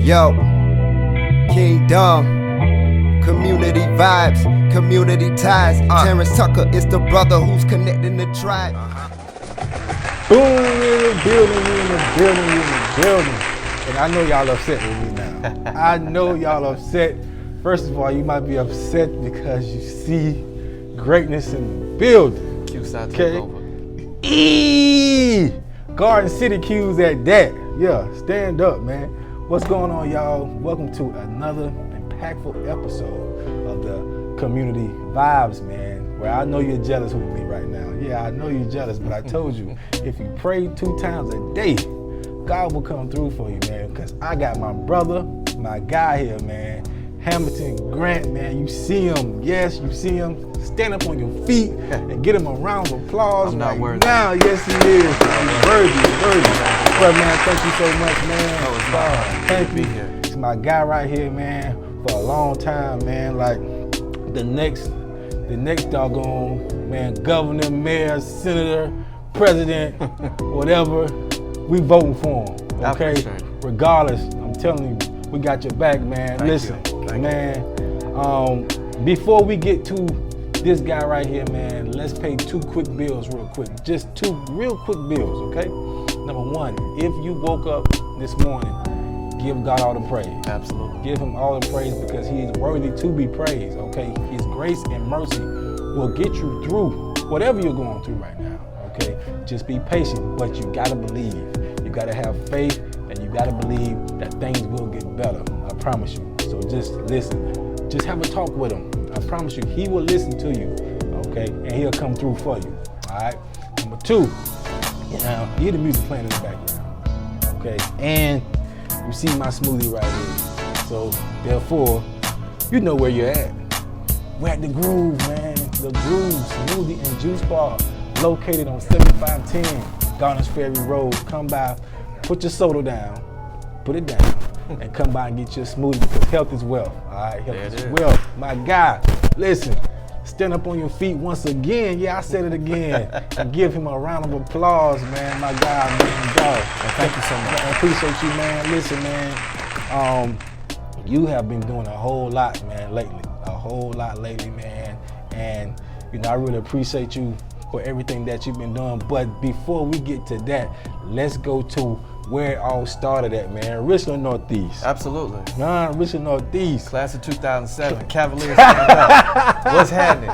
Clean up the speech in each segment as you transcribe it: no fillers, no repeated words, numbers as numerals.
Yo, Kingdom, community vibes, community ties. Terrance Tucker is the brother who's connecting the tribe. Boom, we in the building. And I know y'all upset with me now. I know y'all upset. First of all, you might be upset because you see greatness in the building. Q-Side Okay? takeover. Garden City Q's at that. Yeah, stand up, man. What's going on, y'all? Welcome to another impactful episode of the Community Vibes, man, where I know you're jealous with me right now. Yeah, I know you're jealous, but I told you, if you pray 2 times a day, God will come through for you, man, because I got my brother, my guy here, man, Hamilton Grant, man. You see him, yes, you see him. Stand up on your feet and get him a round of applause right now. Yes, he is. He's worthy. But man, thank you so much, man. Oh, it's my Thank to be you. here. It's my guy right here, man, for a long time, man. Like the next doggone, man, governor, mayor, senator, president, whatever, we voting for him. I Okay? appreciate it. Regardless, I'm telling you, we got your back, man. Listen, man, before we get to this guy right here, man, let's pay 2 quick bills real quick. Just 2 real quick bills, okay? Number 1, if you woke up this morning, give God all the praise. Absolutely. Give him all the praise because he is worthy to be praised, okay? His grace and mercy will get you through whatever you're going through right now, okay? Just be patient, but you gotta believe. You gotta have faith and you gotta believe that things will get better. I promise you. So just listen. Just have a talk with him. I promise you, he will listen to you, okay? And he'll come through for you, all right? Number 2, now, hear the music playing in the background, okay? And you see my smoothie right here. So, therefore, you know where you're at. We're at The Groove, man. The Groove Smoothie and Juice Bar, located on 7510 Garners Ferry Road. Come by, put your soda down, put it down, and come by and get your smoothie because health is wealth, all right? Health is wealth. My guy, listen. Stand up on your feet once again. Yeah, I said it again. And give him a round of applause, man. My guy, man, dog. Thank you so much. I appreciate you, man. Listen, man. You have been doing a whole lot, man, lately. A whole lot lately, man. And I really appreciate you for everything that you've been doing. But before we get to that, let's go to where it all started at, man. Richland Northeast. Absolutely. Richland Northeast. Class of 2007. Cavaliers stand up. What's happening?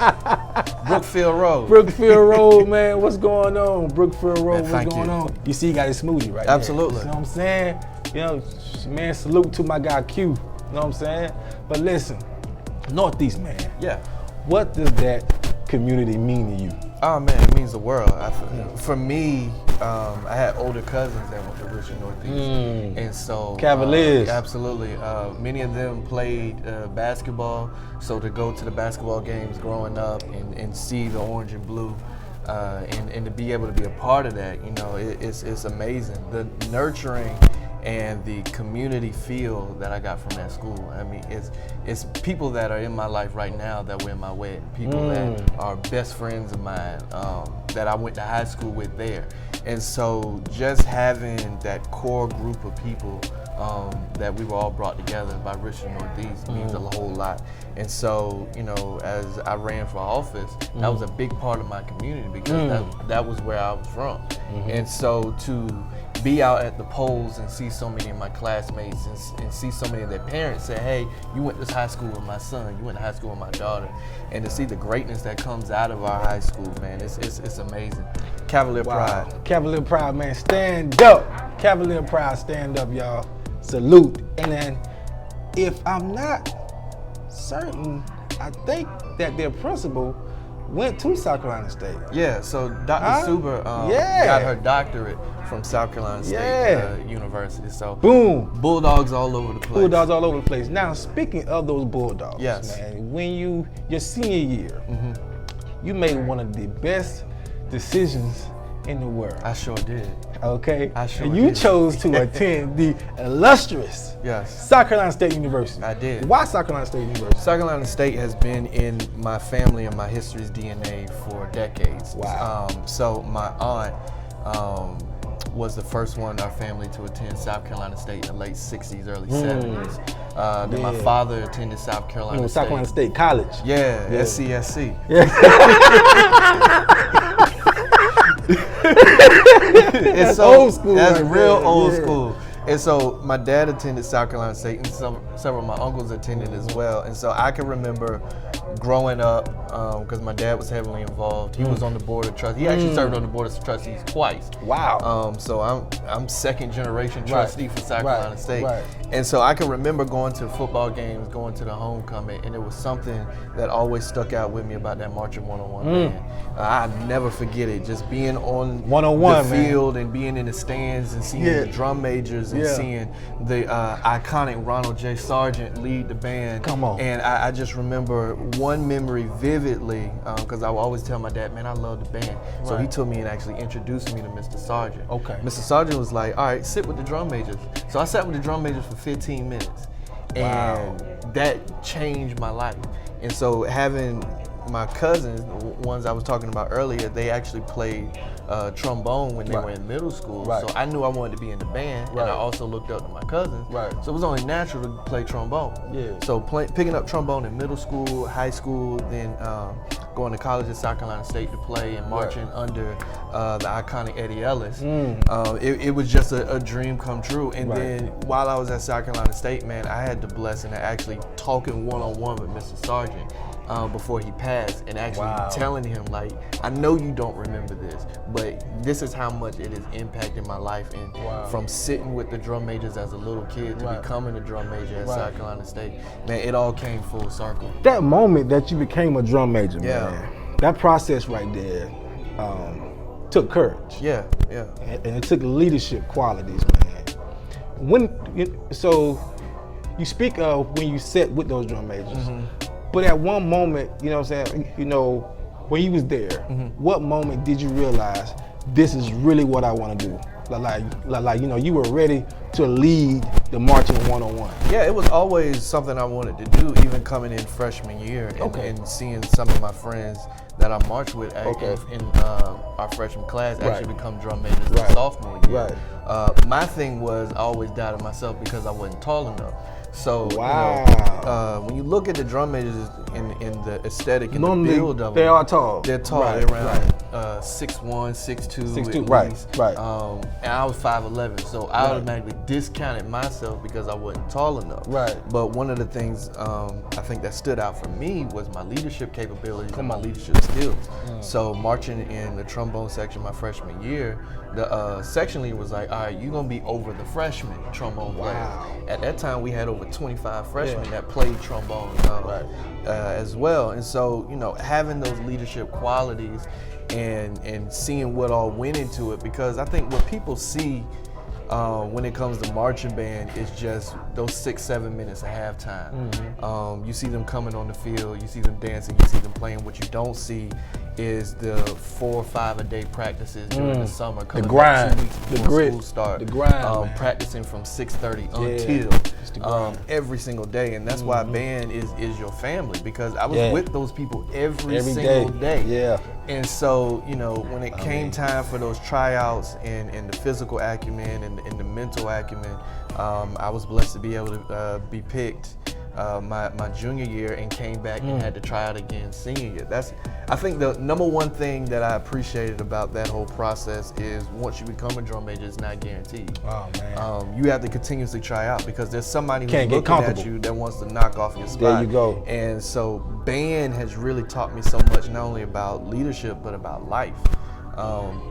Brookfield Road. Brookfield Road, man. What's going on? Brookfield Road, Man, what's going on? You see, he got his smoothie right Absolutely. there. You know what I'm saying? You know, man, salute to my guy Q. You know what I'm saying? But listen, Northeast, man. Yeah. What does that community mean to you? Oh man, it means the world. For me, I had older cousins that went to Richland Northeast, and so Cavaliers. Absolutely. Many of them played basketball, so to go to the basketball games growing up and see the orange and blue, and to be able to be a part of that, it's amazing. The nurturing and the community feel that I got from that school. I mean, it's people that are in my life right now that were in my wedding, people that are best friends of mine, that I went to high school with there. And so just having that core group of people that we were all brought together by Richland Northeast means a whole lot. And so, as I ran for office, that was a big part of my community because that was where I was from. And so to be out at the polls and see so many of my classmates and see so many of their parents say, hey, you went to high school with my son, you went to high school with my daughter, and to see the greatness that comes out of our high school, man, it's amazing. Cavalier Pride. Cavalier Pride, man, stand up. Cavalier Pride, stand up, y'all. Salute. And then, if I'm not certain, I think that their principal went to South Carolina State. Yeah, so Dr. Suber got her doctorate from South Carolina State University. So boom, Bulldogs all over the place. Bulldogs all over the place. Now, speaking of those Bulldogs, yes, man, when your senior year, you made one of the best decisions in the world. I sure did. Okay? I sure and you did. chose to attend the illustrious South Carolina State University. I did. Why South Carolina State University? South Carolina State has been in my family and my history's DNA for decades. Wow. So my aunt was the first one in our family to attend South Carolina State in the late 60s, early 70s. Then my father attended South Carolina State. South Carolina State College. Yeah, SCSC. That's old school. That's right real there. old school. And so my dad attended South Carolina State, and several of my uncles attended as well. And so I can remember growing up, because my dad was heavily involved. He was on the board of trustees. He actually served on the board of trustees twice. Wow. So I'm second generation trustee for South Carolina State. Right. And so I can remember going to football games, going to the homecoming, and it was something that always stuck out with me about that Marching 101 band. I never forget it, just being on 101, the field and being in the stands and seeing the drum majors and seeing the iconic Ronald J. Sargent lead the band. Come on. And I just remember one memory vividly, because I would always tell my dad, man, I love the band. So he took me and actually introduced me to Mr. Sargent. Okay. Mr. Sargent was like, all right, sit with the drum majors. So I sat with the drum majors for 15 minutes. And that changed my life. And so having my cousins, the ones I was talking about earlier, they actually played trombone when they were in middle school. So I knew I wanted to be in the band, and I also looked up to my cousins. So it was only natural to play trombone. So picking up trombone in middle school, high school, then going to college at South Carolina State to play and marching under the iconic Eddie Ellis. It was just a dream come true. And then while I was at South Carolina State, man, I had the blessing of actually talking one-on-one with Mr. Sargent. Before he passed, and actually telling him, like, I know you don't remember this, but this is how much it has impacted my life. And from sitting with the drum majors as a little kid to becoming a drum major at South Carolina State, man, it all came full circle. That moment that you became a drum major, man, that process right there took courage. And it took leadership qualities, man. So you speak of when you sat with those drum majors. But at one moment, you know what I'm saying, when you was there, what moment did you realize this is really what I want to do? Like, you were ready to lead the Marching 101. Yeah, it was always something I wanted to do, even coming in freshman year and seeing some of my friends that I marched with in our freshman class actually become drum majors in sophomore year. My thing was I always doubted myself because I wasn't tall enough. So when you look at the drum majors in the aesthetic and the build of them, they are tall. They're tall. They're around 6'1", 6'2", at least. And I was 5'11", so I automatically discounted myself because I wasn't tall enough. But one of the things I think that stood out for me was my leadership capabilities and my leadership skills. So marching in the trombone section my freshman year, the section leader was like, all right, you're gonna be over the freshman trombone players. At that time, we had over 25 freshmen that played trombone as well. And so, having those leadership qualities and seeing what all went into it, because I think what people see when it comes to marching band is just those 6-7 minutes of halftime. You see them coming on the field, you see them dancing, you see them playing. What you don't see is the 4 or 5 a day practices during the summer, coming the grind, 2 weeks before the grit, school start, the grind, practicing from 6:30 until every single day. And that's why band is your family, because I was with those people every single day. And so, when it came time for those tryouts and the physical acumen and the mental acumen, I was blessed to be able to be picked my junior year and came back and had to try out again senior year. I think the number one thing that I appreciated about that whole process is once you become a drum major, it's not guaranteed. Oh, man. You have to continuously try out because there's somebody who's Can't get looking comfortable. at you that wants to knock off your spot. There you go. And so band has really taught me so much, not only about leadership, but about life.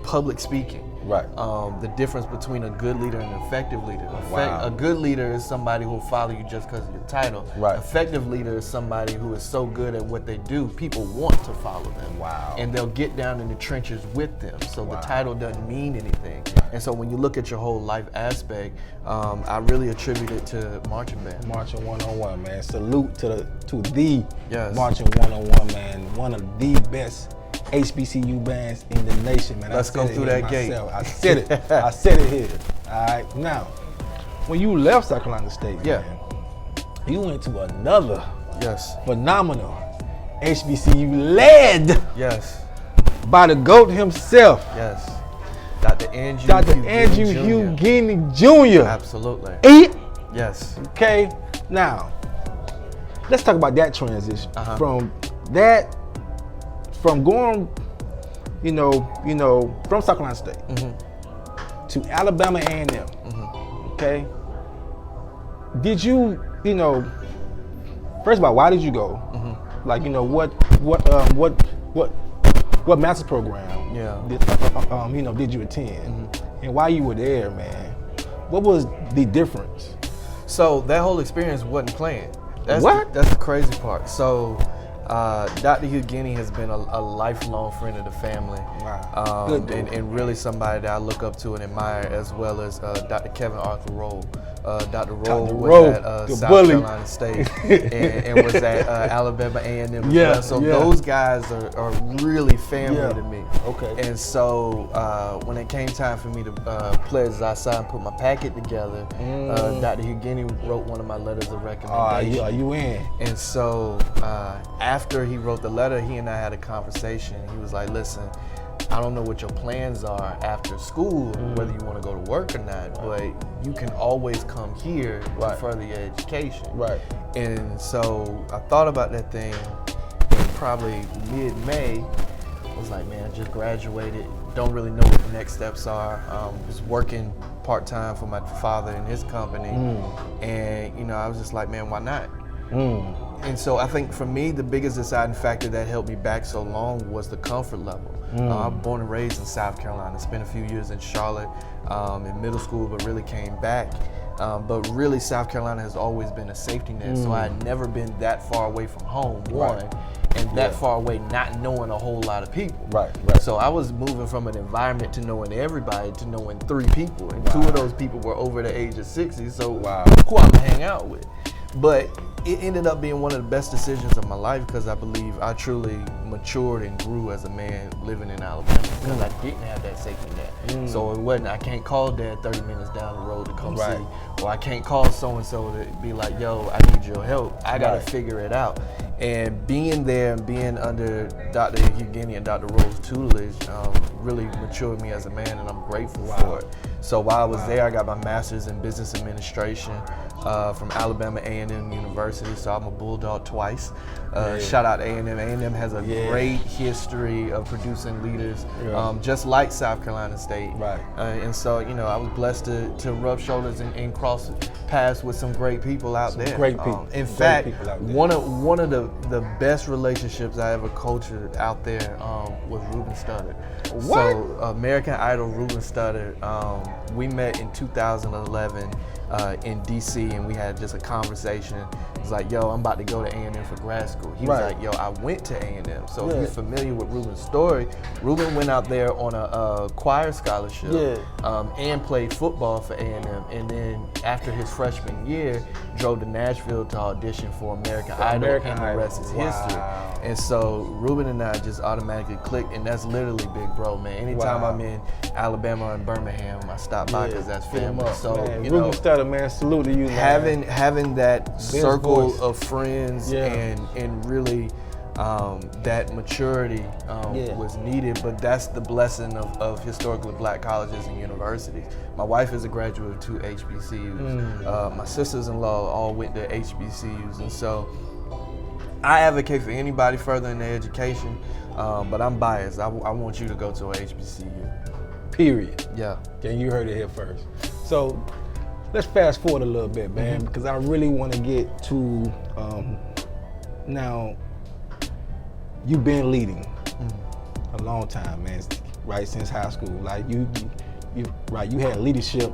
Public speaking. The difference between a good leader and an effective leader. A good leader is somebody who will follow you just because of your title. Effective leader is somebody who is so good at what they do, people want to follow them. And they'll get down in the trenches with them. So the title doesn't mean anything. And so when you look at your whole life aspect, I really attribute it to marching band. Marching 101, man. Salute to the Marching 101, man. One of the best HBCU bands in the nation, man. Let's go through that gate. I said it. I said it here. All right. Now, when you left South Carolina State, man, you went to another phenomenal HBCU led by the GOAT himself. Dr. Andrew Hughini Jr. Absolutely. Eat. Yes. Okay. Now, let's talk about that transition from going, from South Carolina State to Alabama A&M. Okay. Did you, first of all, why did you go? Like, what master's program? Did you attend? And while you were there, man, what was the difference? So that whole experience wasn't planned. That's the crazy part. So Dr. Hughini has been a lifelong friend of the family. Wow. And really somebody that I look up to and admire, as well as Dr. Kevin Arthur Rowe. Dr. Rowe was at South Carolina State and was at Alabama A&M as well. So those guys are really family to me. Okay. And so when it came time for me to pledge, I signed and put my packet together. Dr. Hughini wrote one of my letters of recommendation. Are you in? And so after he wrote the letter, he and I had a conversation. He was like, listen, I don't know what your plans are after school, whether you want to go to work or not, but you can always come here to further your education. Right. And so I thought about that thing, and probably mid-May, I was like, man, I just graduated, don't really know what the next steps are. Was working part-time for my father in his company, and I was just like, man, why not? And so I think for me, the biggest deciding factor that held me back so long was the comfort level. I'm born and raised in South Carolina, spent a few years in Charlotte in middle school, but really came back. But really, South Carolina has always been a safety net, so I had never been that far away from home, and that far away not knowing a whole lot of people. Right. So I was moving from an environment to knowing everybody to knowing 3 people, and 2 of those people were over the age of 60, so who I'm gonna hang out with. But it ended up being one of the best decisions of my life, because I believe I truly matured and grew as a man living in Alabama, because I didn't have that safety net. So it wasn't, I can't call dad 30 minutes down the road to come see, or I can't call so-and-so to be like, yo, I need your help. I gotta figure it out. And being there and being under Dr. Hughini and Dr. Rowe's tutelage really matured me as a man, and I'm grateful for it. So while I was there, I got my master's in business administration from Alabama A&M University, so I'm a Bulldog twice. Shout out to A&M. A&M has a great history of producing leaders, just like South Carolina State. And so, I was blessed to rub shoulders and cross paths with some great people out there. Great people. In fact, one of the best relationships I ever cultured out there was Ruben Studdard. So American Idol Ruben Studdard, we met in 2011 in DC, and we had just a conversation. It was like, yo, I'm about to go to A&M for grad school. He was like, yo, I went to A&M. So if you're familiar with Ruben's story, Ruben went out there on a choir scholarship and played football for A&M. And then after his freshman year, drove to Nashville to audition for American Idol, and the rest is history. And so Ruben and I just automatically clicked, and that's literally big bro, man. Anytime I'm in Alabama and Birmingham, I stop by because that's family. So, Ruben Studdard, man, salute to you, man. Having that circle of friends and really that maturity was needed, but that's the blessing of historically black colleges and universities. My wife is a graduate of 2 HBCUs. My sisters-in-law all went to HBCUs, and so I advocate for anybody further in their education, but I'm biased. I want you to go to a HBCU. Period. Yeah. Okay, you heard it here first. So let's fast forward a little bit, man, because I really want to get to now. You've been leading a long time, man, right since high school. Like you had leadership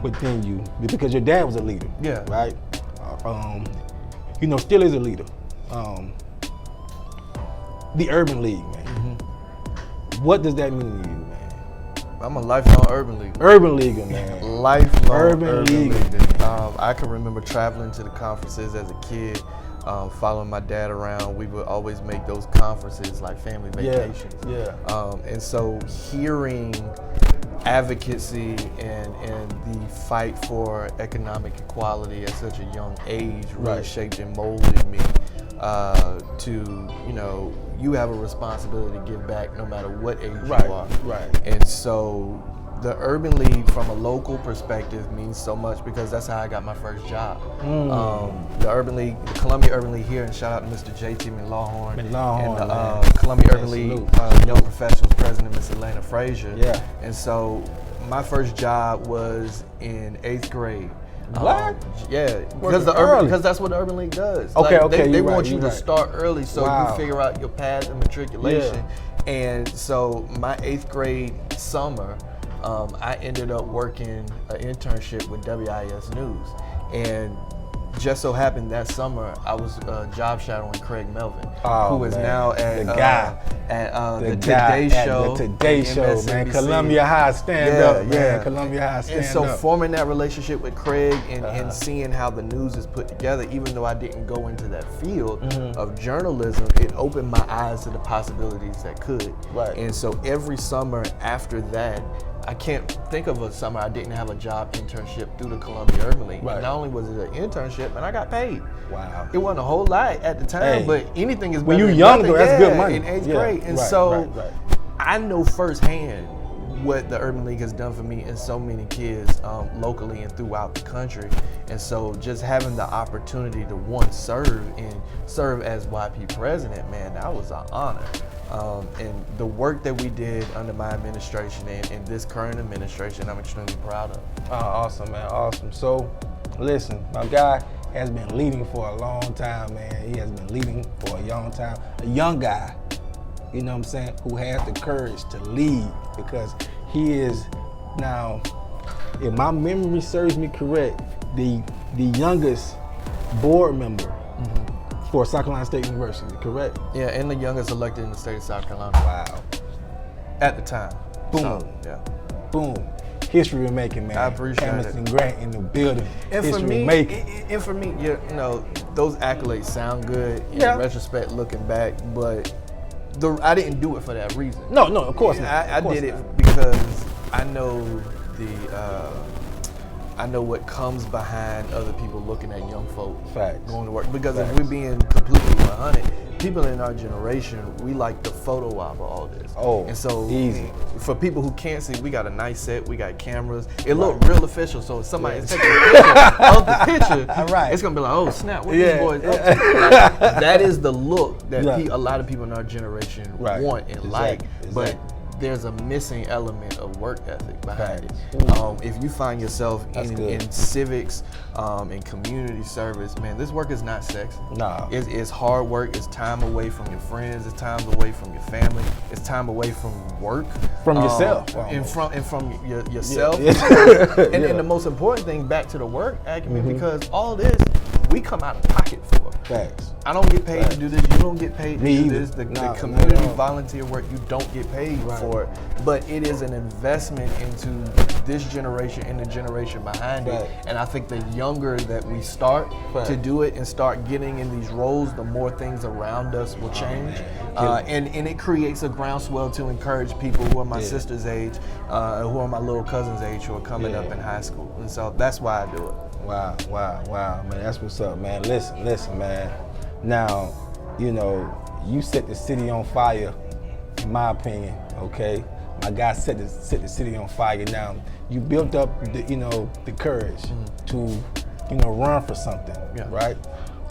within you because your dad was a leader. Yeah. Right. Still is a leader. The Urban League, man. What does that mean to you, man? I'm a lifelong urban leaguer. Urban leaguer, man. Lifelong urban leaguer. I can remember traveling to the conferences as a kid, following my dad around. We would always make those conferences like family vacations. Yeah. And so hearing advocacy and the fight for economic equality at such a young age really shaped and molded me to, you know, you have a responsibility to give back no matter what age you are. Right. And so the Urban League from a local perspective means so much because that's how I got my first job. The Urban League, the Columbia Urban League here, and shout out to Mr. JT McLawhorn and the Columbia Urban League Young Professionals President, Miss Elena Frazier. Yeah. And so my first job was in 8th grade. What? Yeah, because that's what the Urban League does. Okay, like, okay, they want you to right. start early so you figure out your path and matriculation. Yeah. And so my 8th grade summer, I ended up working an internship with WIS News. And just so happened that summer, I was job shadowing Craig Melvin, who is now at the Today Show. The Today Show, man. Columbia High stand up, man. Columbia High stand up. And so forming that relationship with Craig and seeing how the news is put together, even though I didn't go into that field of journalism, it opened my eyes to the possibilities that could. Right. And so every summer after that, I can't think of a summer I didn't have a job internship through the Columbia Urban League. Right. And not only was it an internship, and I got paid. Wow. It wasn't a whole lot at the time, but anything is better when you're than young, nothing. that's good money. In 8th grade. And I know firsthand what the Urban League has done for me and so many kids locally and throughout the country. And so just having the opportunity to serve as YP president, man, that was an honor. And the work that we did under my administration and this current administration, I'm extremely proud of. Oh, awesome, man, awesome. So, listen, my guy has been leading for a long time, man. He has been leading for a long time. A young guy, you know what I'm saying, who has the courage to lead because he is now, if my memory serves me correct, the youngest board member for South Carolina State University, correct? Yeah, and the youngest elected in the state of South Carolina. Wow. At the time. Boom. So, yeah. Boom. History we're making, man. I appreciate Hamilton it. Grant in the building. And history for me, making. and for me, you know, those accolades sound good in retrospect, looking back, but I didn't do it for that reason. No, of course not. I did it because I know I know what comes behind other people looking at young folk going to work. Because if we're being completely 100, people in our generation, we like the photo op of all this. Oh, and so easy. For people who can't see, we got a nice set, we got cameras. It looked real official, so if somebody is taking a picture of the picture, it's gonna be like, oh snap, what these boys up to? Like, that is the look that a lot of people in our generation want and like, but there's a missing element of work ethic behind it. If you find yourself in civics and community service, man, this work is not sexy. No. It's hard work. It's time away from your friends. It's time away from your family. It's time away from work. From yourself. And from yourself. And the most important thing, back to the work acumen, because all this, we come out of pocket for. Facts. I don't get paid to do this. You don't get paid to do this. The community volunteer work, you don't get paid for it. But it is an investment into this generation and the generation behind it. And I think the younger that we start to do it and start getting in these roles, the more things around us will change. And it creates a groundswell to encourage people who are my sister's age, who are my little cousin's age, who are coming up in high school. And so that's why I do it. Wow, man, that's what's up, man. Listen, man. Now, you know, you set the city on fire, in my opinion, okay? My guy set the city on fire. Now, you built up, the courage to, run for something, right?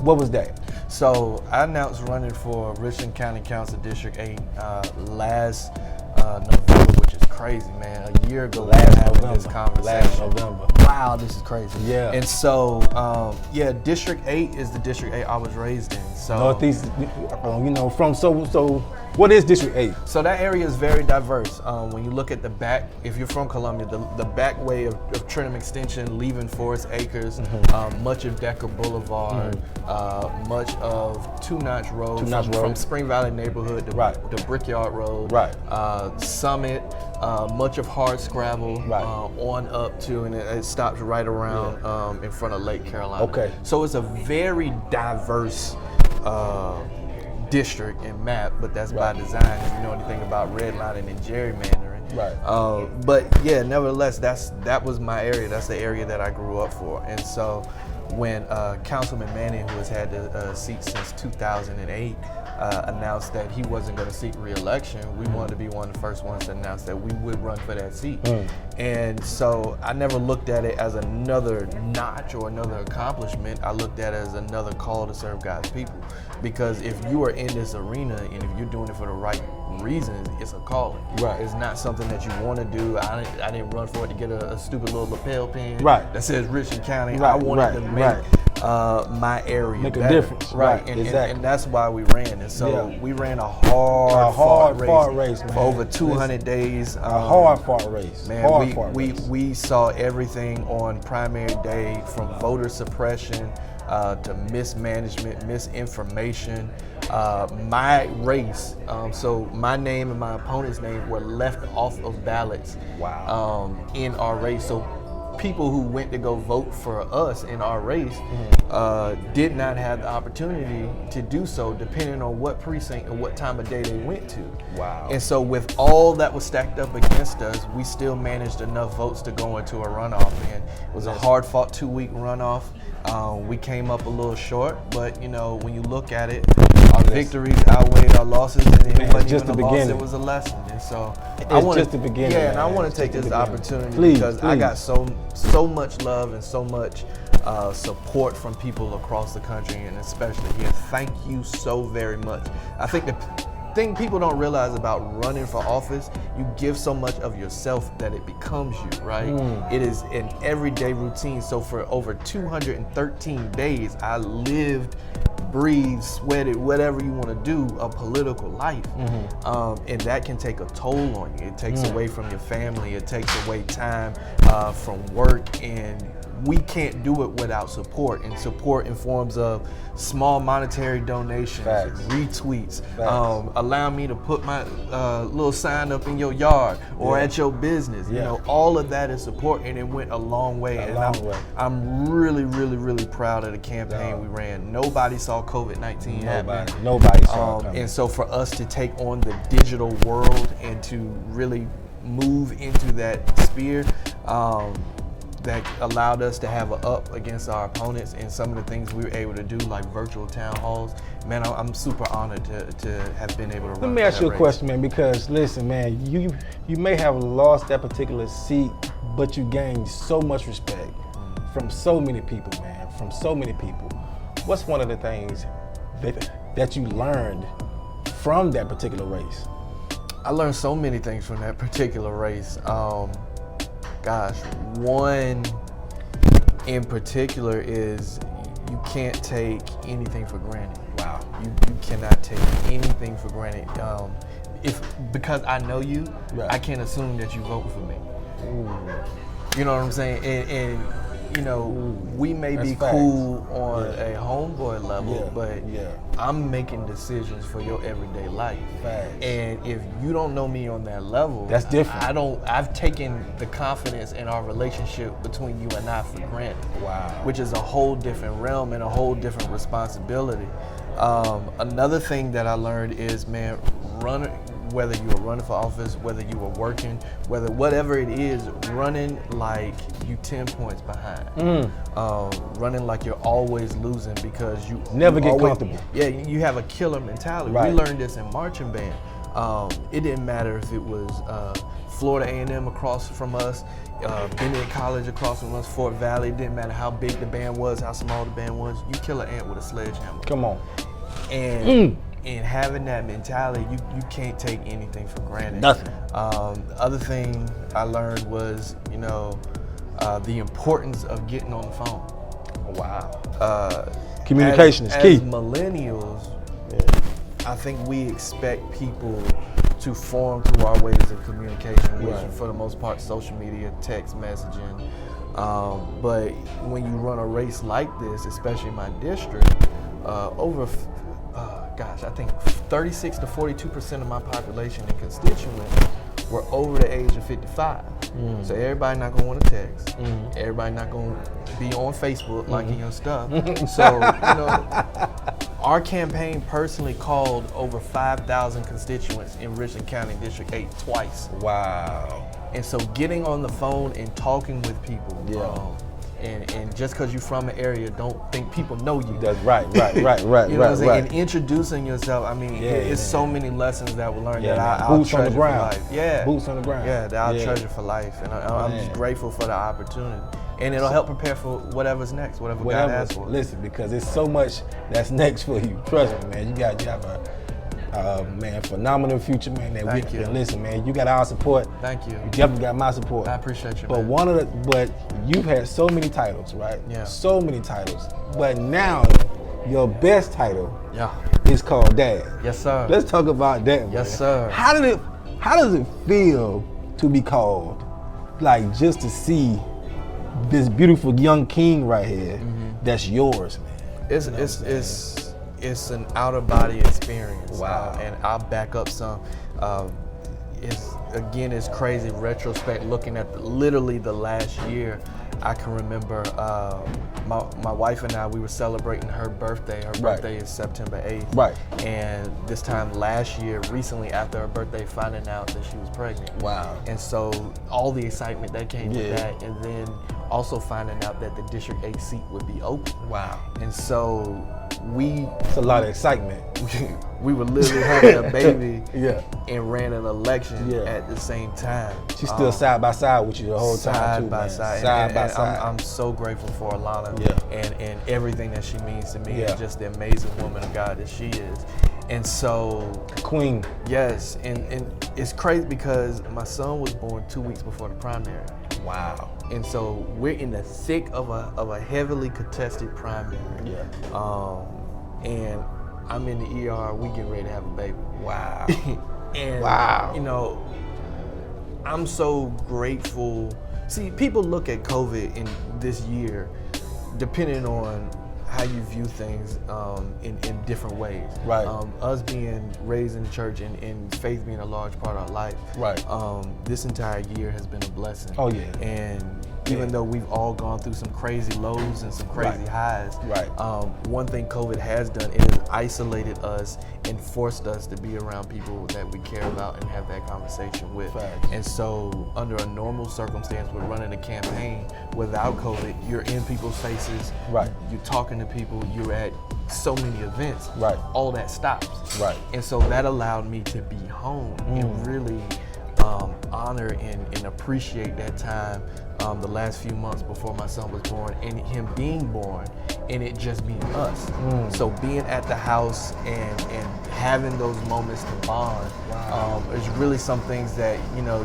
What was that? So I announced running for Richland County Council District 8 last November, which is crazy, man. A year ago, we were having this conversation. Last November. Wow, this is crazy. Yeah. And so, District 8 is the District 8 I was raised in. So Northeast, so what is District 8? So that area is very diverse. When you look at the back, if you're from Columbia, the back way of Trentham Extension, leaving Forest Acres, much of Decker Boulevard, much of Two Notch Road, from Spring Valley neighborhood to Brickyard Road, Summit, much of Hardscrabble, on up to, and it stops right around in front of Lake Carolina. Okay. So it's a very diverse district and map, but that's by design. If you know anything about redlining and gerrymandering, Right. But yeah, nevertheless, that was my area. That's the area that I grew up for. And so when Councilman Manning, who has had the seat since 2008, announced that he wasn't going to seek re-election, we wanted to be one of the first ones to announce that we would run for that seat. And so I never looked at it as another notch or another accomplishment. I looked at it as another call to serve God's people. Because if you are in this arena and if you're doing it for the right reasons, it's a calling. Right. It's not something that you want to do. I didn't run for it to get a stupid little lapel pin that says Richland County. I wanted to make my area make a better. difference. Right. And that's why we ran. And so we ran a hard race man. for over 200 days. A hard fought race. Man, we saw everything on primary day, from voter suppression to mismanagement, misinformation. My race, so my name and my opponent's name were left off of ballots in our race. So people who went to go vote for us in our race did not have the opportunity to do so, depending on what precinct and what time of day they went to. Wow. And so with all that was stacked up against us, we still managed enough votes to go into a runoff. And it was a hard-fought 2-week runoff. We came up a little short, but you know, when you look at it, our victories outweighed our losses, and it wasn't even a loss, it was a lesson. And so it's just the beginning. Yeah, and I want to take this opportunity because I got so much love and so much support from people across the country, and especially here. Thank you so very much. I think the thing people don't realize about running for office, you give so much of yourself that it becomes you, right? It is an everyday routine. So for over 213 days, I lived, breathed, sweated, whatever you want to do, a political life. And that can take a toll on you. It takes away from your family. It takes away time from work, and we can't do it without support, and support in forms of small monetary donations, retweets, allow me to put my little sign up in your yard or at your business. You know, all of that is support, and it went a long way. I'm really, really, really proud of the campaign we ran. Nobody saw COVID-19 happen. Nobody saw it coming. And so for us to take on the digital world and to really move into that sphere, that allowed us to have an up against our opponents, and some of the things we were able to do, like virtual town halls. Man, I'm super honored to have been able to run. Let me ask you a question, man, because listen, man, you may have lost that particular seat, but you gained so much respect from so many people, man, from so many people. What's one of the things that you learned from that particular race? I learned so many things from that particular race. Gosh, one in particular is you can't take anything for granted. Wow. You cannot take anything for granted. Because I know you, I can't assume that you vote for me. You know what I'm saying? And you know, we may be cool on a homeboy level, but I'm making decisions for your everyday life. And if you don't know me on that level, that's different. I've taken the confidence in our relationship between you and I for granted. Wow. Which is a whole different realm and a whole different responsibility. Another thing that I learned is, man, whether you were running for office, whether you were working, whatever it is, running like you 10 points behind. Running like you're always losing because you never get comfortable. Yeah, you have a killer mentality. We learned this in marching band. It didn't matter if it was Florida A&M across from us, Benedict College across from us, Fort Valley. It didn't matter how big the band was, how small the band was. You kill an ant with a sledgehammer. Come on. And having that mentality, you can't take anything for granted. Nothing. The other thing I learned was, you know, the importance of getting on the phone. Wow. Communication is key. As millennials, I think we expect people to form through our ways of communication, which for the most part, social media, text messaging. But when you run a race like this, especially in my district, I think 36 to 42% of my population and constituents were over the age of 55. So everybody not gonna want to text. Everybody not gonna be on Facebook liking your stuff. So, you know, Our campaign personally called over 5,000 constituents in Richland County District 8 twice. Wow. And so getting on the phone and talking with people, and just because you're from an area, don't think people know you. That's right. You know what I'm saying? And introducing yourself, I mean, it's so many lessons that we learned that I'll treasure for life. Yeah. Boots on the ground. Yeah, that I'll treasure for life. And I'm just grateful for the opportunity. And it'll help prepare for whatever's next, whatever God has for us. Listen, because there's so much that's next for you. Trust me, man. You have a phenomenal future, man. Thank you. And listen, man, you got our support. Thank you. You definitely got my support. I appreciate you, But man. but you've had so many titles, right? Yeah. So many titles. But now your best title Yeah. is called Dad. Yes, sir. Let's talk about that, man. Yes, sir. How does it feel to be called? Like, just to see this beautiful young king right here, that's yours, man. It's an out of body experience. Wow. And I'll back up some. It's crazy retrospect looking at literally the last year. I can remember my wife and I, we were celebrating her birthday. Her birthday is September 8th. Right. And this time last year, recently after her birthday, finding out that she was pregnant. Wow. And so all the excitement that came with that, and then also finding out that the District 8 seat would be open. Wow. And so it's a lot of excitement. we were literally having a baby and ran an election at the same time. She's still side by side with you the whole time, side too, by man. side. Side And by side. I'm so grateful for Alana and everything that she means to me, and just the amazing woman of God that she is. And so, Queen. Yes, and it's crazy because my son was born 2 weeks before the primary. Wow. And so we're in the thick of a heavily contested primary. Yeah. And I'm in the ER, we getting ready to have a baby. Wow. And you know, I'm so grateful. See, people look at COVID in this year, depending on how you view things in different ways. Right. Us being raised in the church and faith being a large part of our life. Right. This entire year has been a blessing. Oh yeah. And even though we've all gone through some crazy lows and some crazy highs, one thing COVID has done, it has isolated us and forced us to be around people that we care about and have that conversation with. And so under a normal circumstance, we're running a campaign without COVID, you're in people's faces, you're talking to people, you're at so many events, all that stops. And so that allowed me to be home and really honor and appreciate that time, the last few months before my son was born, and him being born, and it just being us. So being at the house and having those moments to bond, is really some things that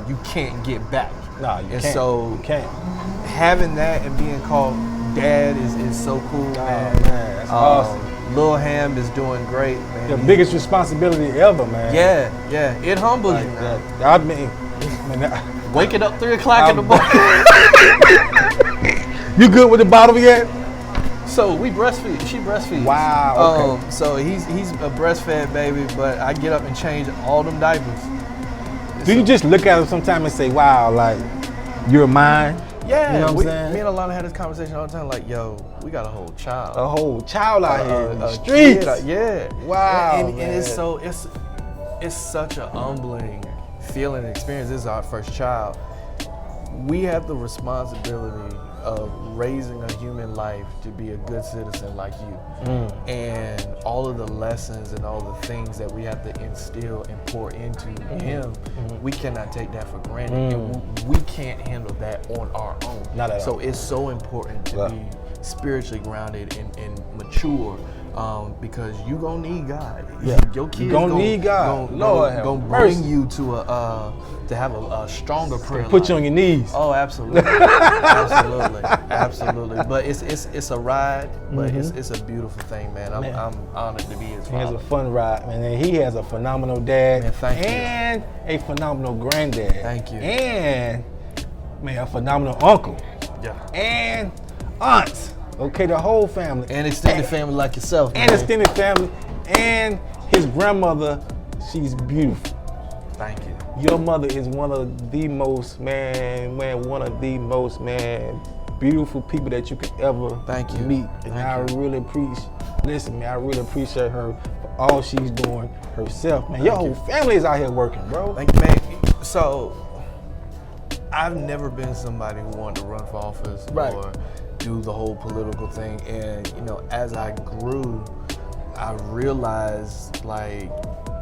you can't get back. No, you can't. So you can't. Having that and being called Dad is so cool, man. That's awesome. Lil Ham is doing great, man. The biggest responsibility ever, man. Yeah, it humbles you, man. I mean, waking up 3 o'clock in the morning. You good with the bottle yet? So we breastfeed. She breastfeeds. Wow. Okay. So he's a breastfed baby, but I get up and change all them diapers. Do you just look at him sometime and say, "Wow, like you're mine"? Yeah. You know what I'm saying? Me and Alana had this conversation all the time. Like, yo, we got a whole child. A whole child out here in the streets. Wow. And it's such a humbling feeling and experience. This is our first child. We have the responsibility of raising a human life to be a good citizen like you. And all of the lessons and all the things that we have to instill and pour into him, we cannot take that for granted. And we can't handle that on our own. Not at all. So it's so important to be spiritually grounded and mature, because you gonna need God. Your kids gonna need God. Gonna bring you to have a stronger prayer Put life. you on your knees. Oh, absolutely, absolutely. But it's a ride, but it's a beautiful thing, man. I'm honored to be his father. He has a fun ride, man. And he has a phenomenal dad, Man, thank you. and a phenomenal granddad. Thank you. And man, a phenomenal uncle. And aunts. Okay, the whole family. And extended family like yourself. And man. extended family. And his grandmother, she's beautiful. Thank you. Your mother is one of the most, beautiful people that you could ever meet. And I really listen, man, I really appreciate her for all she's doing herself, man. Your whole family is out here working, bro. Thank you, man. So, I've never been somebody who wanted to run for office or do the whole political thing. And, you know, as I grew, I realized, like,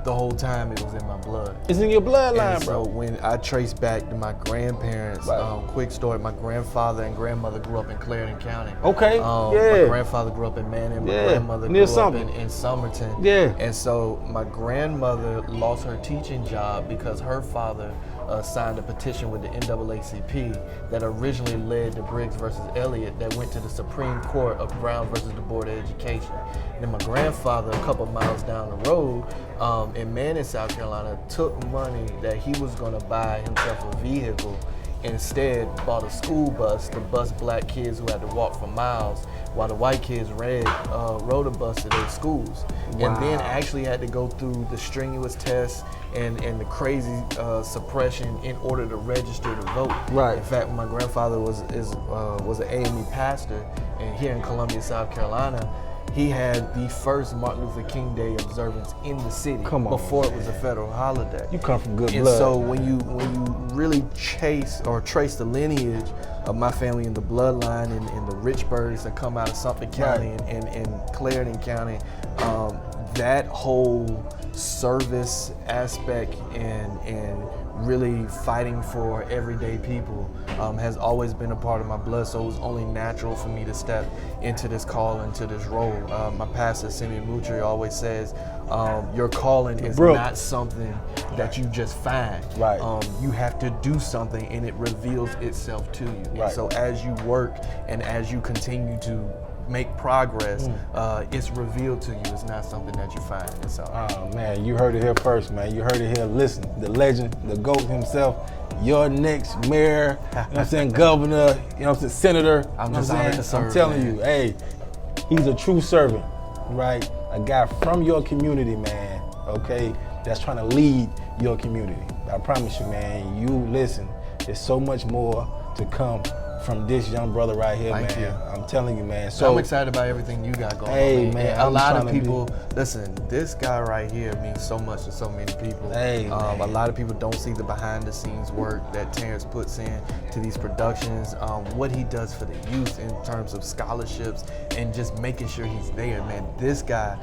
the whole time it was in my blood. It's in your bloodline, And bro. so when I trace back to my grandparents, quick story, my grandfather and grandmother grew up in Clarendon County. Okay, My grandfather grew up in Manning, my grandmother near grew up in Somerton. Yeah. And so my grandmother lost her teaching job because her father signed a petition with the NAACP that originally led to Briggs versus Elliott that went to the Supreme Court of Brown versus the Board of Education. And then my grandfather, a couple miles down the road, in Manning, South Carolina, took money that he was going to buy himself a vehicle, instead bought a school bus to bus black kids who had to walk for miles, while the white kids rode a bus to their schools. And then actually had to go through the strenuous tests and the crazy suppression in order to register to vote. Right. In fact, my grandfather was an AME pastor, and here in Columbia, South Carolina, he had the first Martin Luther King Day observance in the city before it was a federal holiday. You come from good And blood. so when you really trace the lineage of my family in the bloodline and the Richburgs that come out of Sumter County and Clarendon County, that whole service aspect and really fighting for everyday people has always been a part of my blood, so it was only natural for me to step into this call, into this role. My pastor, Simeon Mutri, always says, your calling is not something that you just find. Right. You have to do something and it reveals itself to you. And so as you work and as you continue to make progress, it's revealed to you. It's not something that you find. And so, oh man, you heard it here first, man. You heard it here. Listen, the legend, the GOAT himself, your next mayor, you know what I'm saying, governor, you know what I'm saying, senator. I'm just honored to serve. I'm telling you, hey, he's a true servant, right? A guy from your community, man, okay, that's trying to lead your community. I promise you, man, you listen, there's so much more to come from this young brother right here, Thank you. I'm telling you, man. So I'm excited about everything you got going on. Man, a lot of people, listen, this guy right here means so much to so many people. Hey, a lot of people don't see the behind the scenes work that Terrance puts in to these productions, what he does for the youth in terms of scholarships and just making sure he's there, man. This guy,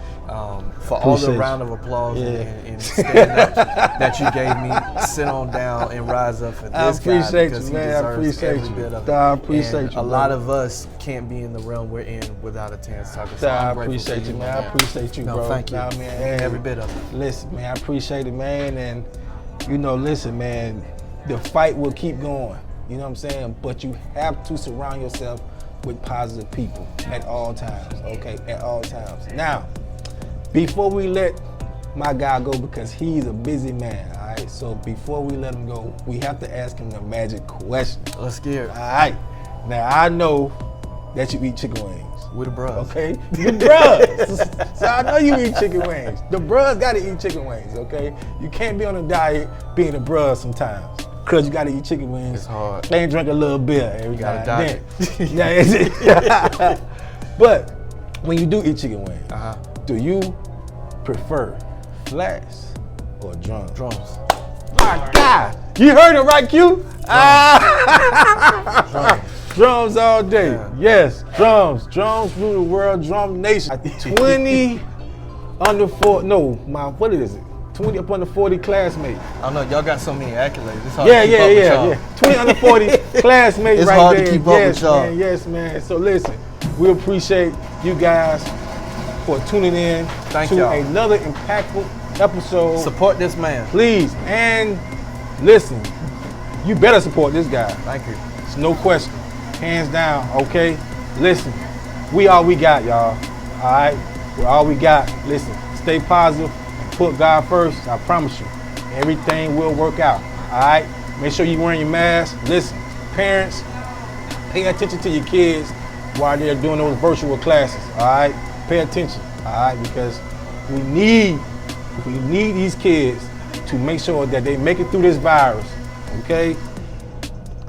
for all the round of applause and stand up that you gave me, sit on down and rise up for this guy because he deserves every bit of it. I appreciate you. A lot of us can't be in the realm we're in without a Terrance Tucker. So I appreciate you, man. I appreciate you, bro. Thank you. Nah, man, every bit of it. Listen, man, I appreciate it, man. And, you know, listen, man, the fight will keep going. You know what I'm saying? But you have to surround yourself with positive people at all times, okay? At all times. Now, before we let my guy go, because he's a busy man, all right? So before we let him go, we have to ask him the magic question. Let's get it. All right. Now, I know that you eat chicken wings. With the bros. Okay? The bros. So I know you eat chicken wings. The bros gotta eat chicken wings, okay? You can't be on a diet being a bros sometimes. Cause you gotta eat chicken wings. It's hard. They ain't drink a little beer every gotta now and diet. then. Yeah, but when you do eat chicken wings, do you prefer flats or drums? Drums. My God, you heard it right, Q? Drums. Drums all day. Yeah. Yes, drums. Drums rule the world. Drum nation. 20 under 4. No, what is it? 20 up under 40 classmates. I don't know. Y'all got so many accolades. It's hard Yeah, to keep up with y'all. yeah. 20 under 40 classmates It's right hard there. to keep up Yes, with y'all. man. Yes, man. So listen, we appreciate you guys for tuning in Thank to y'all. another impactful episode. Support this man. Please, and listen, you better support this guy. Thank you. It's no question. Hands down, okay? Listen, we all we got, y'all. All right? We're all we got. Listen, stay positive and put God first. I promise you, everything will work out. All right? Make sure you're wearing your mask. Listen, parents, pay attention to your kids while they're doing those virtual classes. All right? Pay attention. All right? Because we need these kids to make sure that they make it through this virus. Okay?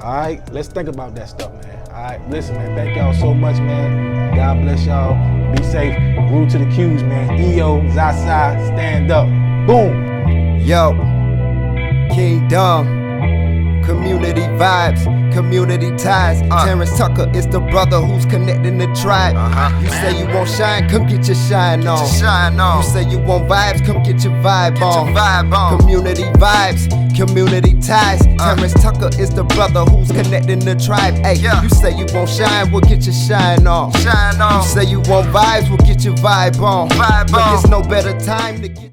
All right? Let's think about that stuff, man. All right, listen, man, thank y'all so much, man. God bless y'all. Be safe. Root to the Q's, man. EO, Zaza, stand up. Boom. Yo, Kingdom. Community vibes, community ties. Terrance Tucker is the brother who's connecting the tribe. You say you won't shine, come get your shine on. You say you want vibes, come get your vibe on. Community vibes, community ties. Terrance Tucker is the brother who's connecting the tribe. Hey, you say you won't shine, we'll get your shine on. You say you want vibes, we'll get your vibe on. But there's no better time to get